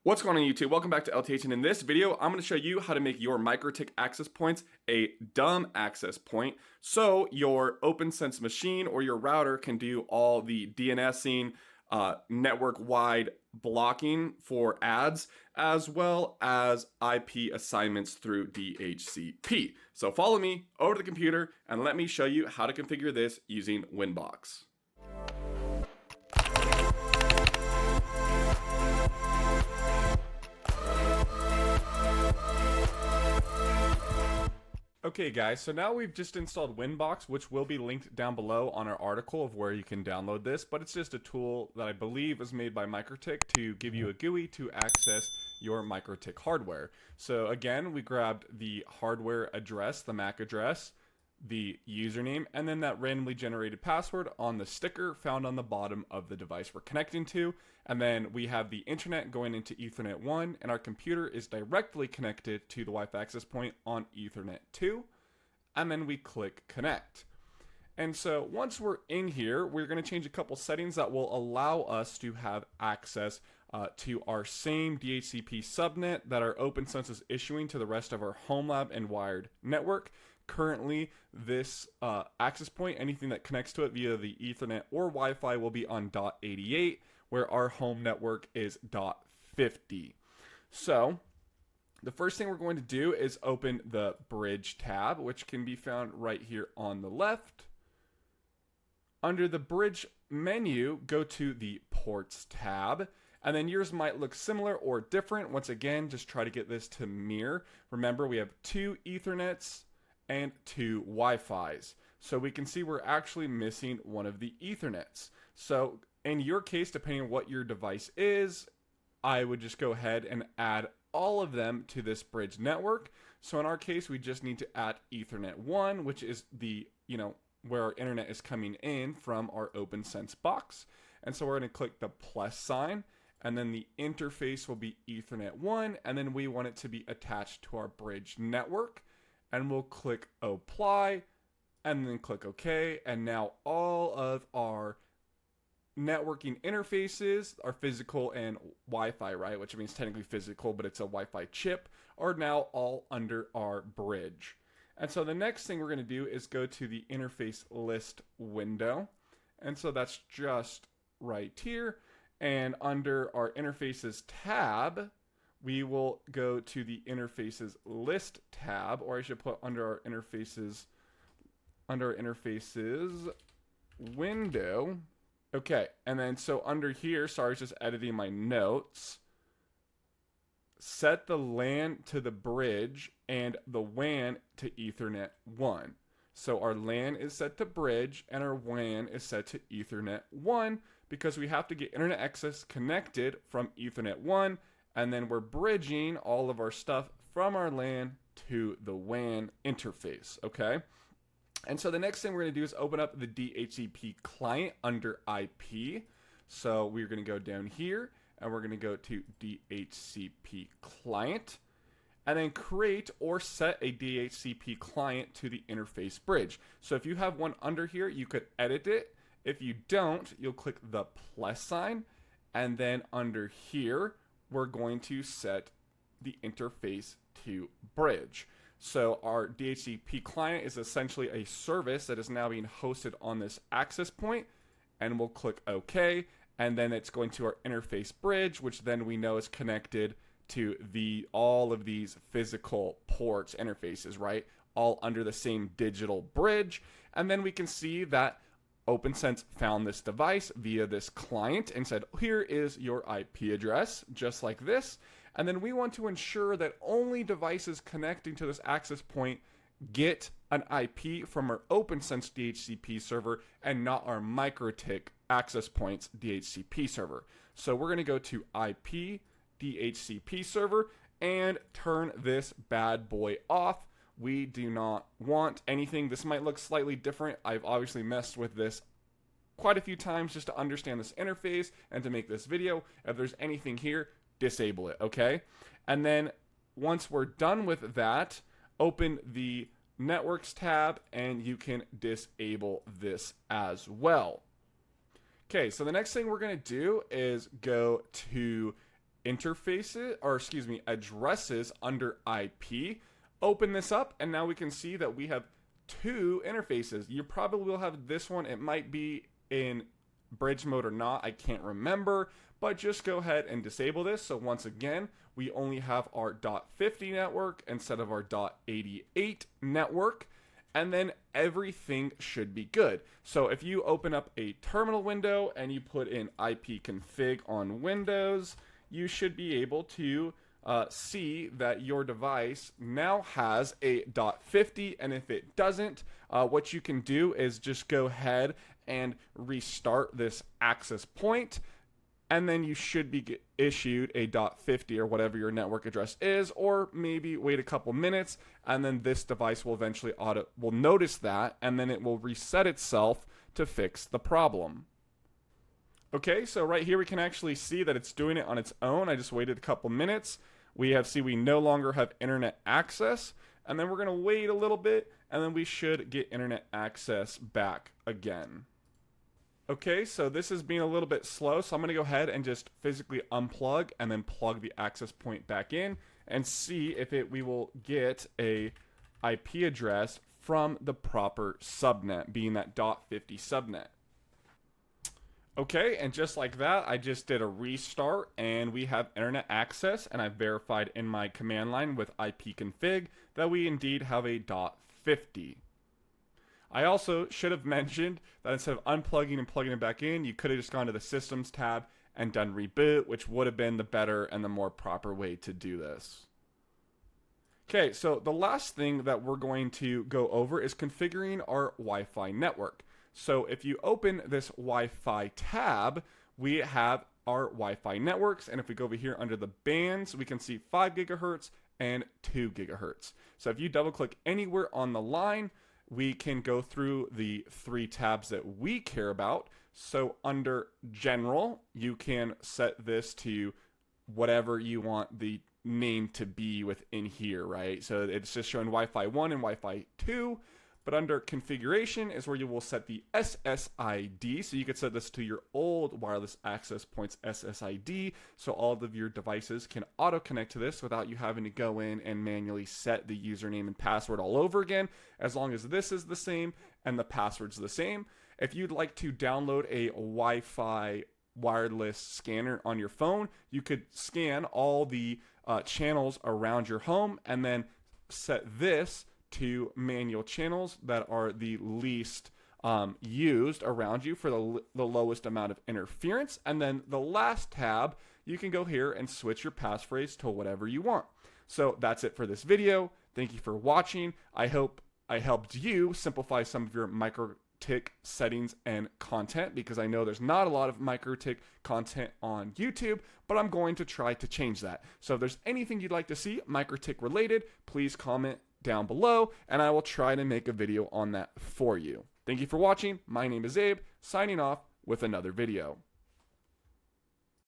What's going on YouTube? Welcome back to LTH, and in this video, I'm going to show you how to make your Mikrotik access points a dumb access point so your OPNsense machine or your router can do all the DNSing, network-wide blocking for ads, as well as IP assignments through DHCP. So follow me over to the computer and let me show you how to configure this using Winbox. Okay guys, so now we've just installed Winbox, which will be linked down below on our article of where you can download this, but it's just a tool that I believe was made by Mikrotik to give you a GUI to access your Mikrotik hardware. So again, we grabbed the hardware address, the MAC address, the username, and then that randomly generated password on the sticker found on the bottom of the device we're connecting to. And then we have the internet going into Ethernet 1, and our computer is directly connected to the Wi-Fi access point on Ethernet 2. And then we click connect. And so once we're in here, we're going to change a couple settings that will allow us to have access to our same DHCP subnet that our OPNsense is issuing to the rest of our HomeLab and wired network. Currently, this access point, anything that connects to it via the Ethernet or Wi-Fi, will be on .88, where our home network is .50. So the first thing we're going to do is open the bridge tab, which can be found right here on the left. Under the bridge menu, go to the ports tab, and then yours might look similar or different. Once again, just try to get this to mirror. Remember, we have 2 Ethernets and 2 Wi-Fis. So we can see we're actually missing one of the Ethernets. So in your case, depending on what your device is, I would just go ahead and add all of them to this bridge network. So in our case, we just need to add Ethernet 1, which is the, where our internet is coming in from our OPNsense box. And so we're going to click the plus sign, and then the interface will be Ethernet 1, and then we want it to be attached to our bridge network. And we'll click apply, and then click OK. And now all of our networking interfaces, our physical and Wi-Fi, right, which means technically physical, but it's a Wi-Fi chip, are now all under our bridge. And so the next thing we're going to do is go to the interface list window. And so that's just right here. And under our interfaces tab, we will go to the interfaces list tab, or I should put under our interfaces window. Okay, and then so under here, sorry, just editing my notes. Set the LAN to the bridge and the WAN to Ethernet 1. So our LAN is set to bridge and our WAN is set to Ethernet 1 because we have to get internet access connected from Ethernet 1, and then we're bridging all of our stuff from our LAN to the WAN interface, okay? And so the next thing we're going to do is open up the DHCP client under IP. So we're going to go down here, and we're going to go to DHCP client, and then create or set a DHCP client to the interface bridge. So if you have one under here, you could edit it. If you don't, you'll click the plus sign, and then under here, we're going to set the interface to bridge. So our DHCP client is essentially a service that is now being hosted on this access point, and we'll click OK, and then it's going to our interface bridge, which then we know is connected to all of these physical ports interfaces, right? All under the same digital bridge. And then we can see that OPNsense found this device via this client and said, here is your IP address, just like this. And then we want to ensure that only devices connecting to this access point get an IP from our OPNsense DHCP server and not our Mikrotik Access Point's DHCP server. So we're going to go to IP DHCP server and turn this bad boy off. We do not want anything. This might look slightly different. I've obviously messed with this quite a few times just to understand this interface and to make this video. If there's anything here, disable it, okay? And then once we're done with that, open the networks tab and you can disable this as well. Okay, so the next thing we're going to do is go to interfaces, or excuse me, addresses under IP. Open this up, and now we can see that we have two interfaces. You probably will have this one. It might be in bridge mode or not, I can't remember, but just go ahead and disable this. So once again, we only have our .50 network instead of our .88 network, and then everything should be good. So if you open up a terminal window and you put in ipconfig on Windows, you should be able to see that your device now has a .50, and if it doesn't, what you can do is just go ahead and restart this access point, and then you should be issued a .50 or whatever your network address is, or maybe wait a couple minutes, and then this device will eventually will notice that, and then it will reset itself to fix the problem. Okay, so right here we can actually see that it's doing it on its own. I just waited a couple minutes. We no longer have internet access, and then we're gonna wait a little bit, and then we should get internet access back again. Okay, so this is being a little bit slow, so I'm gonna go ahead and just physically unplug and then plug the access point back in and see if we will get a IP address from the proper subnet, being that .50 subnet. Okay, and just like that, I just did a restart and we have internet access, and I verified in my command line with ipconfig that we indeed have a .50. I also should have mentioned that instead of unplugging and plugging it back in, you could have just gone to the Systems tab and done reboot, which would have been the better and the more proper way to do this. Okay, so the last thing that we're going to go over is configuring our Wi-Fi network. So if you open this Wi-Fi tab, we have our Wi-Fi networks, and if we go over here under the bands, we can see 5 gigahertz and 2 gigahertz. So if you double click anywhere on the line, we can go through the 3 tabs that we care about. So under General, you can set this to whatever you want the name to be within here, right? So it's just showing Wi-Fi 1 and Wi-Fi 2. But under Configuration is where you will set the SSID. So you could set this to your old wireless access points SSID, so all of your devices can auto connect to this without you having to go in and manually set the username and password all over again, as long as this is the same and the password's the same. If you'd like to download a Wi-Fi wireless scanner on your phone, you could scan all the channels around your home and then set this to manual channels that are the least used around you for the lowest amount of interference. And then the last tab, you can go here and switch your passphrase to whatever you want. So that's it for this video. Thank you for watching. I hope I helped you simplify some of your Mikrotik settings and content, because I know there's not a lot of Mikrotik content on YouTube, but I'm going to try to change that. So if there's anything you'd like to see Mikrotik related, please comment down below, and I will try to make a video on that for you. Thank you for watching. My name is Abe, signing off with another video.